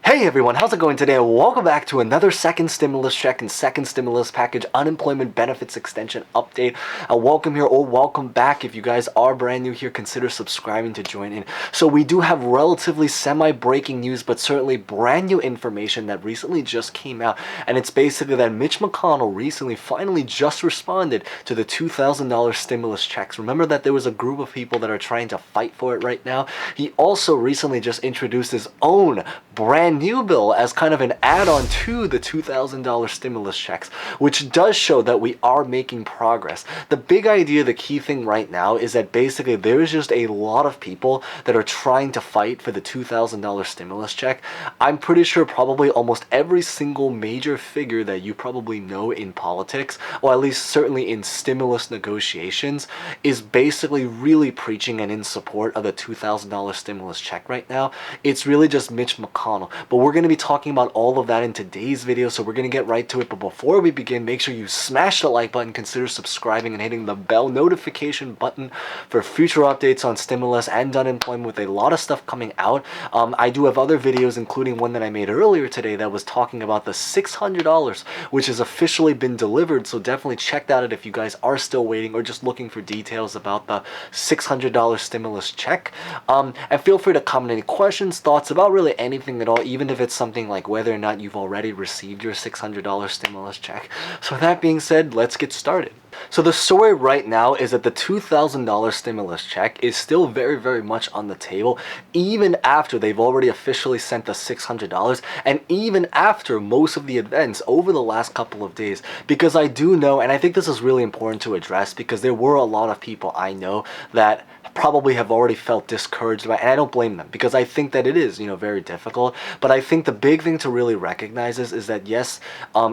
Hey everyone, how's it going today? Welcome back to another second stimulus check and second stimulus package unemployment benefits extension update. Welcome here or welcome back. If you guys are brand new here, consider subscribing to join in. So we do have relatively semi-breaking news, but certainly brand new information that recently just came out. And it's basically that Mitch McConnell recently finally just responded to the $2,000 stimulus checks. Remember that there was a group of people that are trying to fight for it right now? He also recently just introduced his own brand new bill as kind of an add-on to the $2,000 stimulus checks, which does show that we are making progress. The big idea, the key thing right now is that basically there's just a lot of people that are trying to fight for the $2,000 stimulus check. I'm pretty sure probably almost every single major figure that you probably know in politics, or at least certainly in stimulus negotiations, is basically really preaching and in support of the $2,000 stimulus check right now. It's really just Mitch McConnell. But we're going to be talking about all of that in today's video, so we're going to get right to it. But before we begin, make sure you smash the like button, consider subscribing, and hitting the bell notification button for future updates on stimulus and unemployment with a lot of stuff coming out. I do have other videos, including one that I made earlier today that was talking about the $600, which has officially been delivered, so definitely check that out if you guys are still waiting or just looking for details about the $600 stimulus check. And feel free to comment any questions, thoughts about really anything at all, even if it's something like whether or not you've already received your $600 stimulus check. So with that being said, let's get started. So the story right now is that the $2,000 stimulus check is still very much on the table, even after they've already officially sent the $600, and even after most of the events over the last couple of days. Because I do know, and I think this is really important to address, because there were a lot of people I know that probably have already felt discouraged by, and I don't blame them, because I think that it is, very difficult. But I think the big thing to really recognize is that yes,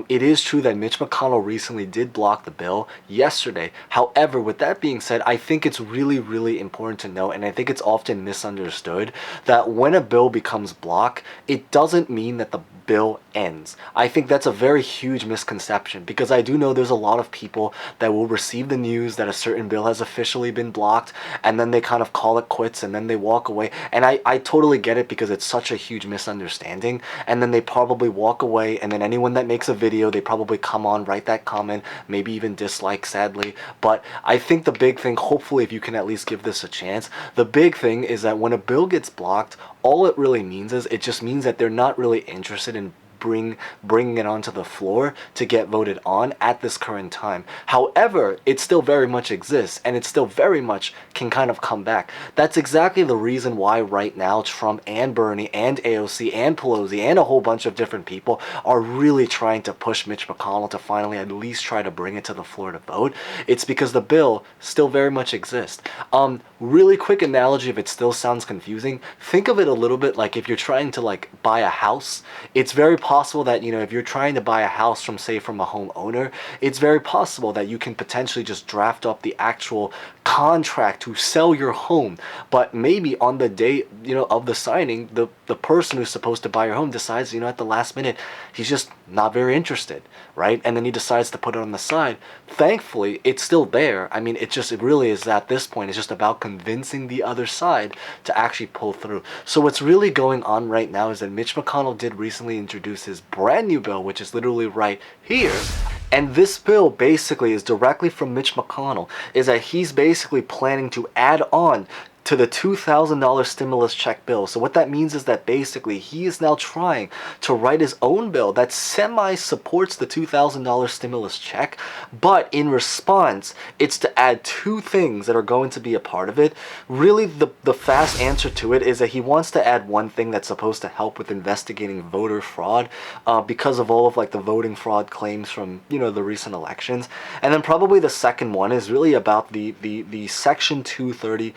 it is true that Mitch McConnell recently did block the bill yesterday. However, with that being said, I think it's really important to note, and I think it's often misunderstood, that when a bill becomes blocked, it doesn't mean that the bill ends. I think that's a very huge misconception, because I do know there's a lot of people that will receive the news that a certain bill has officially been blocked, and then they kind of call it quits, and then they walk away. And I totally get it, because it's such a huge misunderstanding. And then they probably walk away, and then anyone that makes a video, they probably come on, write that comment, maybe even dislike, sadly. But I think the big thing, hopefully if you can at least give this a chance, the big thing is that when a bill gets blocked, all it really means is it just means that they're not really interested in bringing it onto the floor to get voted on at this current time. However, it still very much exists, and it still very much can kind of come back. That's exactly the reason why right now Trump and Bernie and AOC and Pelosi and a whole bunch of different people are really trying to push Mitch McConnell to finally at least try to bring it to the floor to vote. It's because the bill still very much exists. Really quick analogy, if it still sounds confusing, think of it a little bit like if you're trying to buy a house. It's very possible that, if you're trying to buy a house from a homeowner, it's very possible that you can potentially just draft up the actual contract to sell your home. But maybe on the day, of the signing, the person who's supposed to buy your home decides, at the last minute, he's just not very interested, right? And then he decides to put it on the side. Thankfully, it's still there. I mean, it really is at this point, it's just about convincing the other side to actually pull through. So what's really going on right now is that Mitch McConnell did recently introduce his brand new bill, which is literally right here. And this bill basically is directly from Mitch McConnell, is that he's basically planning to add on to the $2,000 stimulus check bill. So what that means is that basically he is now trying to write his own bill that semi-supports the $2,000 stimulus check, but in response, it's to add two things that are going to be a part of it. Really, the fast answer to it is that he wants to add one thing that's supposed to help with investigating voter fraud, because of all of the voting fraud claims from, the recent elections. And then probably the second one is really about the Section 230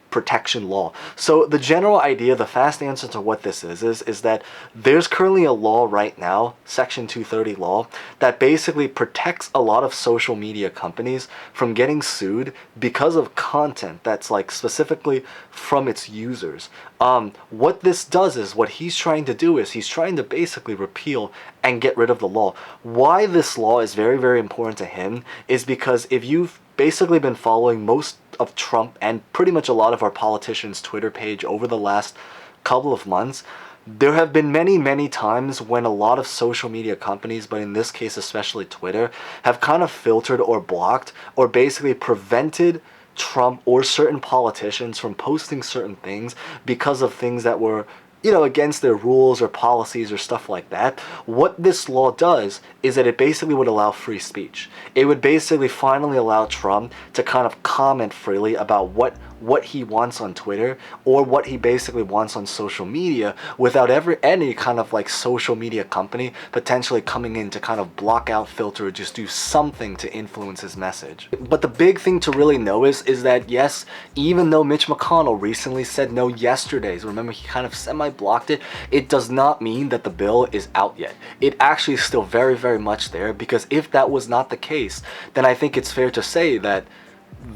protection law. So the general idea, the fast answer to what this is that there's currently a law right now, Section 230 law, that basically protects a lot of social media companies from getting sued because of content that's specifically from its users. What this does is, what he's trying to do is he's trying to basically repeal and get rid of the law. Why this law is very important to him is because if you've basically been following most of Trump and pretty much a lot of our politicians' Twitter page over the last couple of months, there have been many times when a lot of social media companies, but in this case especially Twitter, have kind of filtered or blocked or basically prevented Trump or certain politicians from posting certain things because of things that were, you know, against their rules or policies or stuff like that. What this law does is that it basically would allow free speech. It would basically finally allow Trump to kind of comment freely about what he wants on Twitter or what he basically wants on social media without any kind of like social media company potentially coming in to kind of block out, filter, or just do something to influence his message. But the big thing to really know is that yes, even though Mitch McConnell recently said no yesterday, remember he kind of semi-blocked it, it does not mean that the bill is out yet. It actually is still very much there, because if that was not the case, then I think it's fair to say that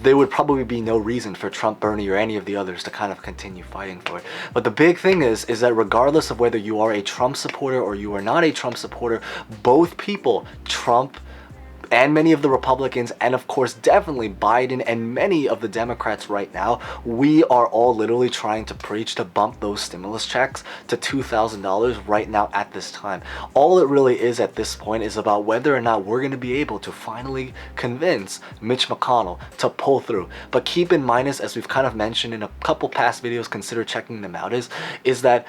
there would probably be no reason for Trump, Bernie, or any of the others to kind of continue fighting for it. But the big thing is that regardless of whether you are a Trump supporter or you are not a Trump supporter, both people, Trump and many of the Republicans, and of course definitely Biden and many of the Democrats right now, we are all literally trying to preach to bump those stimulus checks to $2,000 right now at this time. All it really is at this point is about whether or not we're going to be able to finally convince Mitch McConnell to pull through. But keep in mind, as we've kind of mentioned in a couple past videos, consider checking them out, is that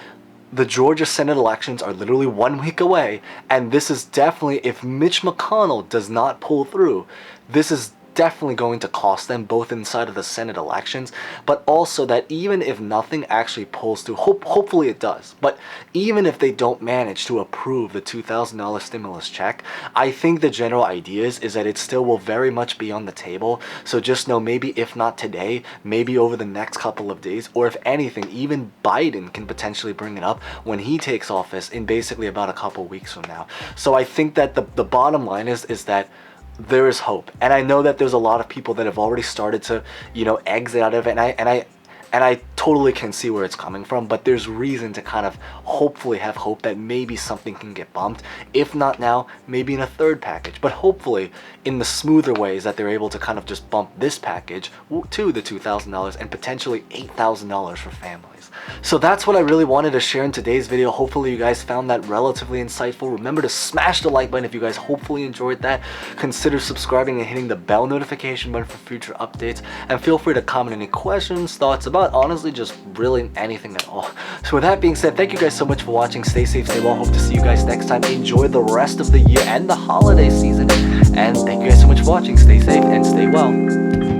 the Georgia Senate elections are literally 1 week away, and this is definitely, if Mitch McConnell does not pull through, this is definitely going to cost them both inside of the Senate elections, but also that even if nothing actually pulls through, hopefully it does, but even if they don't manage to approve the $2,000 stimulus check, I think the general idea is that it still will very much be on the table. So just know, maybe if not today, maybe over the next couple of days, or if anything, even Biden can potentially bring it up when he takes office in basically about a couple weeks from now. So I think that the bottom line is that there is hope, and I know that there's a lot of people that have already started to, you know, exit out of it, and I totally can see where it's coming from, but there's reason to kind of hopefully have hope that maybe something can get bumped, if not now, maybe in a third package, but hopefully in the smoother ways that they're able to kind of just bump this package to the $2,000 and potentially $8,000 for families. So that's what I really wanted to share in today's video. Hopefully you guys found that relatively insightful. Remember to smash the like button if you guys hopefully enjoyed that. Consider subscribing and hitting the bell notification button for future updates, and feel free to comment any questions, thoughts about honestly just really anything at all. So with that being said, thank you guys so much for watching. Stay safe, stay well. Hope to see you guys next time. Enjoy the rest of the year and the holiday season, and thank you guys so much for watching. Stay safe and stay well.